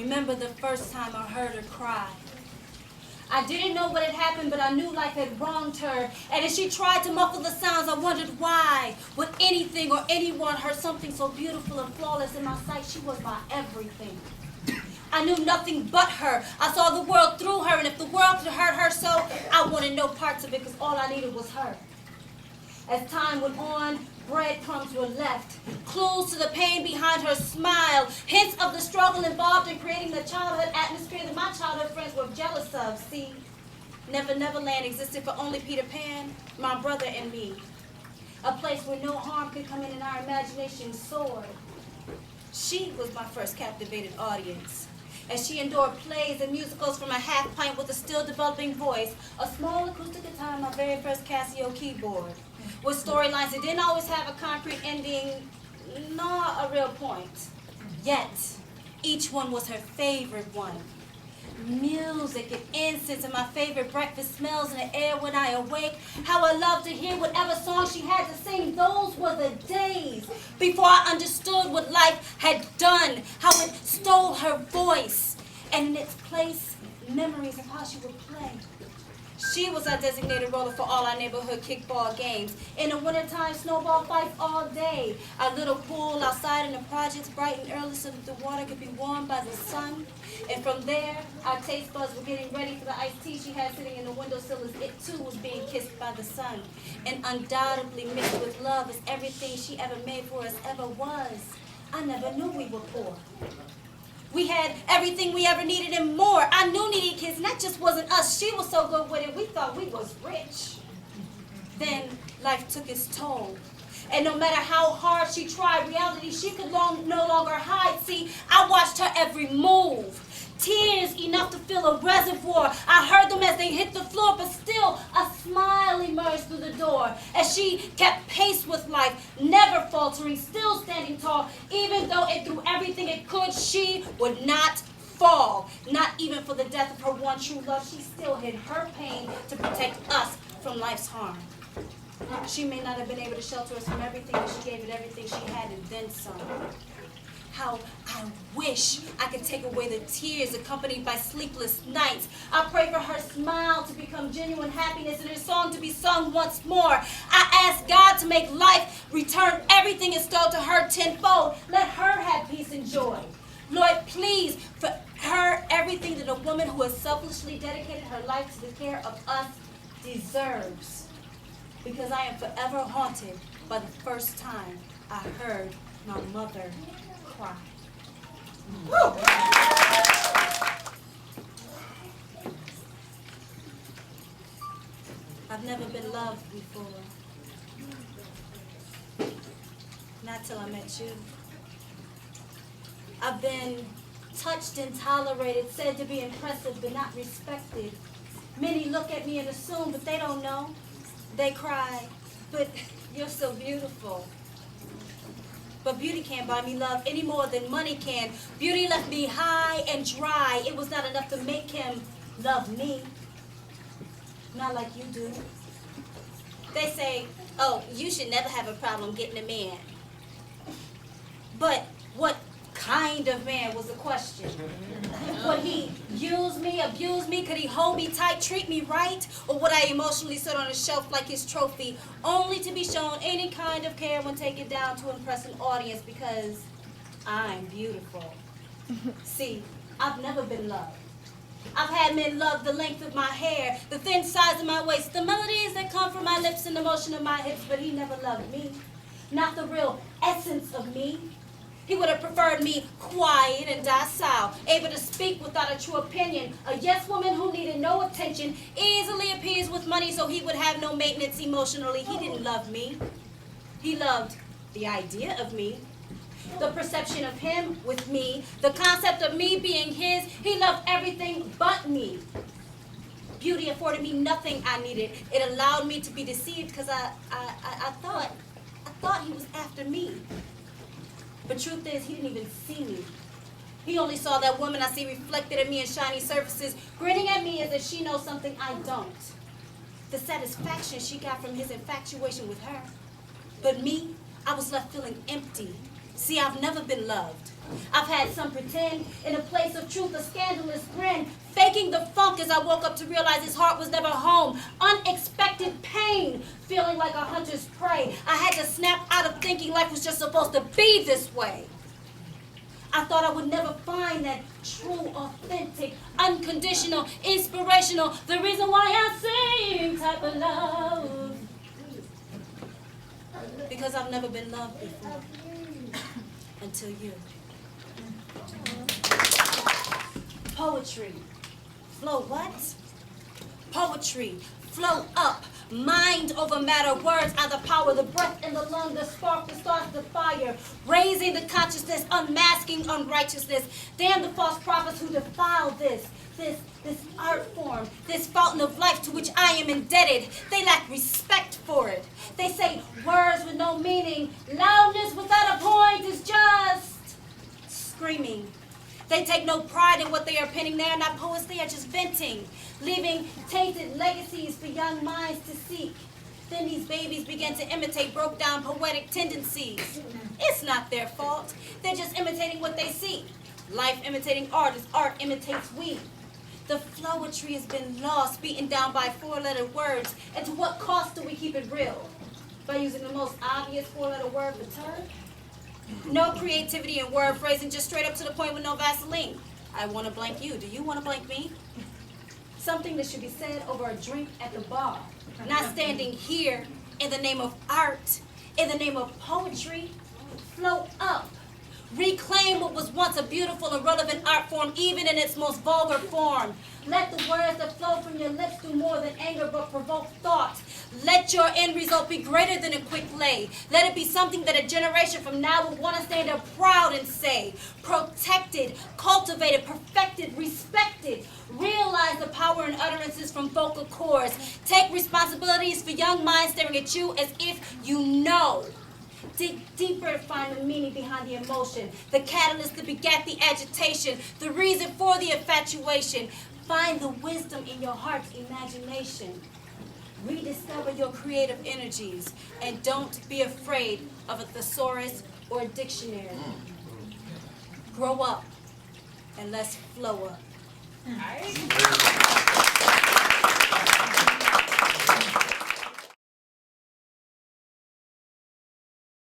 remember the first time I heard her cry. I didn't know what had happened, but I knew life had wronged her. And as she tried to muffle the sounds, I wondered why. Would anything or anyone hurt something so beautiful and flawless in my sight? She was my everything. I knew nothing but her. I saw the world through her, and if the world could hurt her so, I wanted no parts of it because all I needed was her. As time went on, breadcrumbs were left, clues to the pain behind her smile, hints of the struggle involved in creating the childhood atmosphere that my childhood friends were jealous of. See, Neverland existed for only Peter Pan, my brother, and me. A place where no harm could come in and our imagination soared. She was my first captivated audience. As she endured plays and musicals from a half pint with a still developing voice, a small acoustic guitar, and my very first Casio keyboard, with storylines that didn't always have a concrete ending, nor a real point. Yet, each one was her favorite one. Music and incense and my favorite breakfast smells in the air when I awake. How I love to hear whatever song she had to sing. Those were the days before I understood what life had done, how it stole her voice, and in its place, memories of how she would play. She was our designated roller for all our neighborhood kickball games. In the wintertime, snowball fights all day. Our little pool outside in the projects bright and early so that the water could be warmed by the sun. And from there, our taste buds were getting ready for the iced tea she had sitting in the windowsill as it too was being kissed by the sun. And undoubtedly mixed with love as everything she ever made for us ever was. I never knew we were poor. We had everything we ever needed and more. I knew needed kids, and that just wasn't us. She was so good with it, we thought we was rich. Then life took its toll. And no matter how hard she tried, reality she could no longer hide. See, I watched her every move. Tears enough to fill a reservoir. I heard them as they hit the floor, but still a smile emerged through the door as she kept pace with life, never faltering, still standing tall. Even though it threw everything it could, she would not fall. Not even for the death of her one true love. She still hid her pain to protect us from life's harm. She may not have been able to shelter us from everything, but she gave it everything she had and then some. How I wish I could take away the tears accompanied by sleepless nights. I pray for her smile to become genuine happiness and her song to be sung once more. I ask God to make life return everything it stole to her tenfold. Let her have peace and joy. Lord, please, for her, everything that a woman who has selflessly dedicated her life to the care of us deserves. Because I am forever haunted by the first time I heard my mother cry. I've never been loved before. Not till I met you. I've been touched and tolerated, said to be impressive but not respected. Many look at me and assume, but they don't know. They cry, but you're so beautiful. But beauty can't buy me love any more than money can. Beauty left me high and dry. It was not enough to make him love me. Not like you do. They say, oh, you should never have a problem getting a man. But what kind of man was the question? Would he use me, abuse me? Could he hold me tight, treat me right? Or would I emotionally sit on a shelf like his trophy, only to be shown any kind of care when taken down to impress an audience because I'm beautiful? See, I've never been loved. I've had men love the length of my hair, the thin size of my waist, the melodies that come from my lips and the motion of my hips, but he never loved me. Not the real essence of me. He would have preferred me quiet and docile, able to speak without a true opinion. A yes woman who needed no attention, easily appeased with money so he would have no maintenance emotionally. He didn't love me. He loved the idea of me, the perception of him with me, the concept of me being his. He loved everything but me. Beauty afforded me nothing I needed. It allowed me to be deceived because I thought he was after me. But truth is, he didn't even see me. He only saw that woman I see reflected in me in shiny surfaces, grinning at me as if she knows something I don't. The satisfaction she got from his infatuation with her. But me, I was left feeling empty, See, I've never been loved. I've had some pretend in a place of truth, a scandalous grin, faking the funk as I woke up to realize his heart was never home. Unexpected pain, feeling like a hunter's prey. I had to snap out of thinking life was just supposed to be this way. I thought I would never find that true, authentic, unconditional, inspirational, the reason why I sing type of love. Because I've never been loved before. Until you. Poetry. Flow what? Poetry. Flow up. Mind over matter. Words are the power. The breath in the lung. The spark that starts the fire. Raising the consciousness. Unmasking unrighteousness. Damn the false prophets who defile this art form. This fountain of life to which I am indebted. They lack respect for it. They say words with no meaning. Loudness without a point is just screaming. They take no pride in what they are penning. They are not poets, they are just venting, leaving tainted legacies for young minds to seek. Then these babies begin to imitate broke down poetic tendencies. It's not their fault. They're just imitating what they see. Life imitating art as art imitates we. The flowetry has been lost, beaten down by four-letter words. And to what cost do we keep it real? By using the most obvious four-letter word for turn? No creativity in word phrasing, just straight up to the point with no Vaseline. I want to blank you. Do you want to blank me? Something that should be said over a drink at the bar. Not standing here in the name of art, in the name of poetry. Float up. Reclaim what was once a beautiful and relevant art form, even in its most vulgar form. Let the words that flow from your lips do more than anger but provoke thought. Let your end result be greater than a quick lay. Let it be something that a generation from now will want to stand up proud and say. Protected, cultivated, perfected, respected. Realize the power in utterances from vocal cords. Take responsibilities for young minds staring at you as if you know. Dig deeper and find the meaning behind the emotion, the catalyst that begat the agitation, the reason for the infatuation. Find the wisdom in your heart's imagination. Rediscover your creative energies, and don't be afraid of a thesaurus or a dictionary. Grow up, and let's flow up. All right.